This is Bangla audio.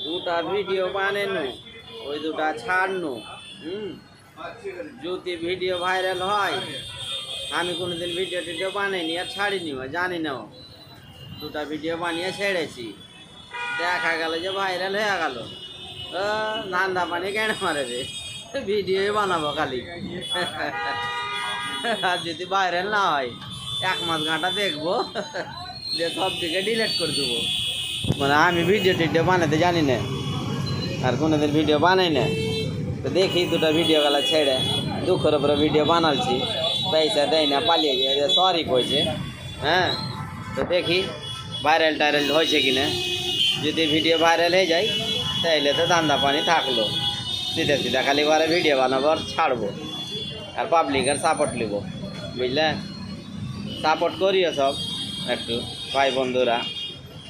দুটা ভিডিও বানানো, ওই দুটা ছাড়নো। যদি ভিডিও ভাইরাল হয়, আমি কোনোদিন ভিডিও টিডিও বানাইনি আর ছাড়িনি, জানি না। দুটা ভিডিও বানিয়ে ছেড়েছি, দেখা গেল যে ভাইরাল হয়ে গেল। ধান্দা পানি কেন মারে রে, ভিডিওই বানাবো খালি। আর যদি ভাইরাল না হয়, 1 মাস ঘাঁটা দেখবো, যে সব দিকে ডিলিট করে দেবো। মানে আমি ভিডিও টিডিও বানাতে জানি না, আর কোনোদিন ভিডিও বানাই না। তো দেখি দুটা ভিডিও গেলা ছেড়ে, দুঃখের উপরে ভিডিও বানালছি, পয়সা দেয় না, পালিয়ে যায়, সরি কইছে। হ্যাঁ, তো দেখি ভাইরাল টাইরাল হয়েছে কিনা। যদি ভিডিও ভাইরাল হয়ে যায়, তাইলে তো ধান্দা পানি থাকলো। সিধা সিধা খালি ঘরে ভিডিও বানাবো আর ছাড়বো, আর পাবলিকের সাপোর্ট নেবো, বুঝলে। সাপোর্ট করিও সব একটু, ভাই বন্ধুরা।